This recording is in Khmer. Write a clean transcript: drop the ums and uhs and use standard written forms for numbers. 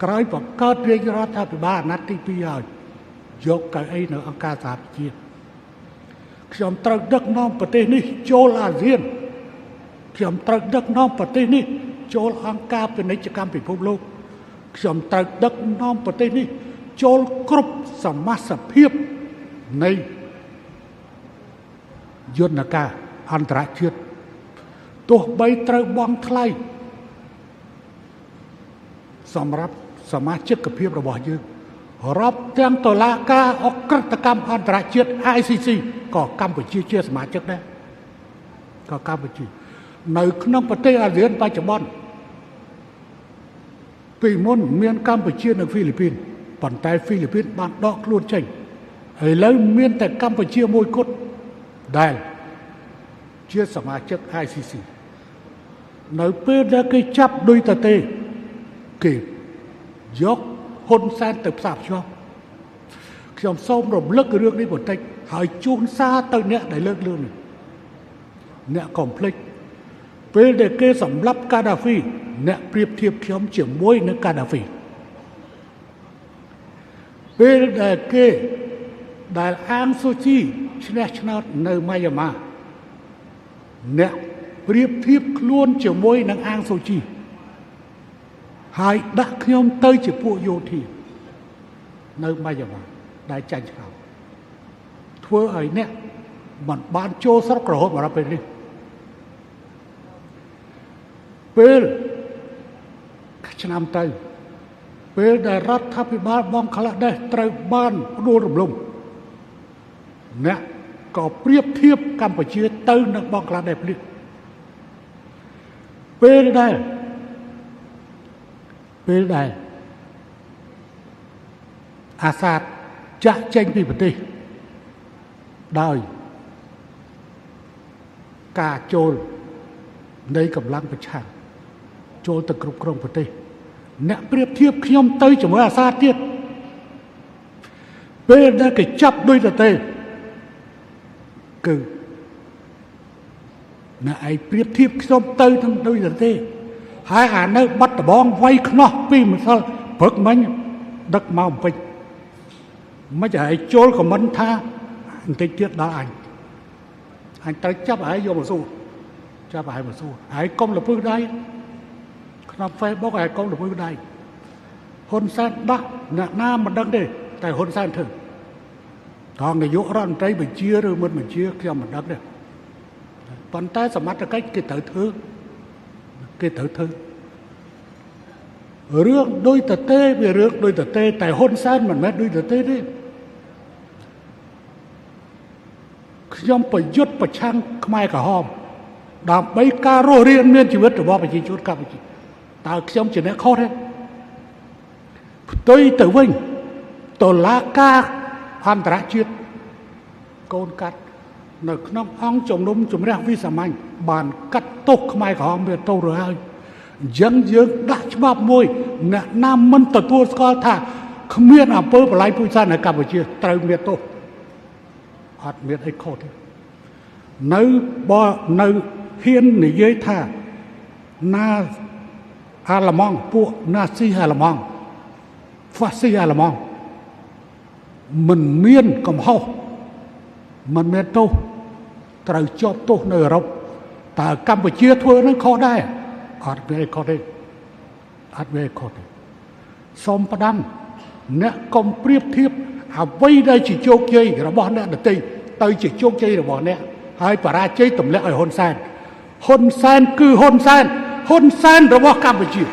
ក្រោយបង្កើតរាជរដ្ឋាភិបាលអាណត្តិទី2ហើយយកកៅអីនៅអង្គការសហប្រជាជាតិខ្ញុំត្រូវដឹកនាំប្រទេសនេះចូលអាស៊ានខ្ញុំត្រូវដឹកនាំប្រទេសនេះចូលអង្គការពាណិជ្ជកម្មពិភពលោកខ្ញុំត្រូវដឹកនាំប្រទេសនេះចូលគ្រប់សមាសភាពនៃយន្តការអន្តរជាតិទោះបីត្រូវបង់ថ្លៃសម្រាប់សមាជិកភាពរបស់យើងរាប់ទាំងតុលាការអក្រិតកម្មអន្តរជាតិ ICC ក៏កម្ពុជាជាសមាជិកដែរក៏កម្ពុជានៅក្នុងប្រទេសអាស៊ានបច្ចុប្បន្នពីមុនមានកម្ពុជានិងហ្វីលីពីនប៉ុន្តែហ្វីលីពីនបានដកខ្លួនចេញឥឡូវមានតែកម្ពុជាមួយគត់ដែលជាសមាជិក ICC នៅពេលដែលគេចាប់ដូចតទេគេយកហ៊ុនសែនទៅផ្សារភ្ជាប់ខ្ញុំសូមរំលឹករឿងនេះបន្តិចហើយជូនសារទៅអ្នកដែលលើករឿងនេះអ្នកកុំភ្លេចពេលដែលគេសម្លាប់កាដាហ្វីអ្នកប្រៀបធៀបខ្ញុំជាមួយនឹងកាដាហ្វីពេលដែលគេដែលអាងស៊ូជីឈ្នះឆ្នោតនៅម៉ាយ៉ាម៉ាអ្នកប្រៀបធៀបខ្លួនជាមួយនឹងអាងស៊ូជីហើយដាក់ខ្ញុំទៅជាពួកយោធានៅម៉ាយ៉ាម៉ាដែលចាញ់ឆ្នោតធ្វើឲ្យអ្នកមិនបានចូលស្រុករហូតមកដល់ពេលនេះពេលឆ្នាំទៅពេលដែលរដ្ឋាភិបាលបង់ក្លាដេសត្រូវបានផ្ដួលរំលំអ្នកក៏ប្រៀបធៀបកម្ពុជាទៅនឹងបង់ក្លាដេសភ្លាមពេលដែលអាសាតចាក់ចេញពីប្រទេសដោយការចូលនៃកម្លាំងប្រឆាំងចូលទៅគ្រប់គ្រងប្រទេសអ្នកប្រៀបធៀបខ្ញុំទៅជាមួយអាសាតទៀតពេលដែលគេចាប់ដូចតទេគឺអ្នកឯងប្រៀបធៀបខ្ញុំទៅនឹងដូចតទេហើយអានៅបាត់ដំបងវាយខ្នោះពីម្សិលព្រឹកមិញដឹកមកពេញមិនឲ្យចូលខមមិនថាបន្តិចទៀតដល់អញត្រូវចាប់ឲ្យយកមកសួរចាប់ឲ្យមកសួរហើយកុំលពឹសដៃក្នុង Facebook ឲ្យកុំលពឹសដៃហ៊ុនសែនដាក់អ្នកណាមិនដឹងទេតែហ៊ុនសែនធ្វើថងនាយករដ្ឋមន្ត្រីបញ្ជាឬមិនបញ្ជាខ្ញុំមិនដឹងទេប៉ុន្តែសមត្ថកិច្ចគេត្រូវធ្វើរឿងដូចតទេវារឿងដូចតទេតែហ៊ុនសែនមិនមែនដូចតទេទេខ្ញុំប្រយុទ្ធប្រឆាំងខ្មែរក្រហមដើម្បីការរស់រានមានជីវិតរបស់ប្រជាជនកម្ពុជាតើខ្ញុំជាអ្នកខុសទេផ្ទុយទៅវិញតុលាការអន្តរជាតិកូនកាត់នៅក្នុងអង្គជំនុំជម្រះវិសាមញ្ញបានកាត់ទោសខ្មែរក្រហមវាទោសរួចហើយអញ្ចឹងយើងដាក់ច្បាប់មួយអ្នកណាមិនទទួលស្គាល់ថាគ្មានអំពើបល្ល័ង្កពូជសាសន៍នៅកម្ពុជាត្រូវមានទោសអត់មានអីខុសទេនៅហ៊ាននិយាយថាណាអាឡម៉ង់ពួកណាស៊ីអាឡម៉ង់ហ្វាស៊ីអាឡម៉ង់មិនមានកំហុសមិនមានទោសត្រូវជាប់ទោសនៅអឺរ៉ុបតើកម្ពុជាធ្វើនឹងខុសដែរអត់មានអីខុសទេសូមផ្ដាំអ្នកកុំប្រៀបធៀបអ្វីដែលជាជោគជ័យរបស់អ្នកដទៃទៅជាជោគជ័យរបស់អ្នកហើយបរាជ័យទម្លាក់ឲ្យហ៊ុនសែនគឺហ៊ុនសែនរបស់កម្ពុជា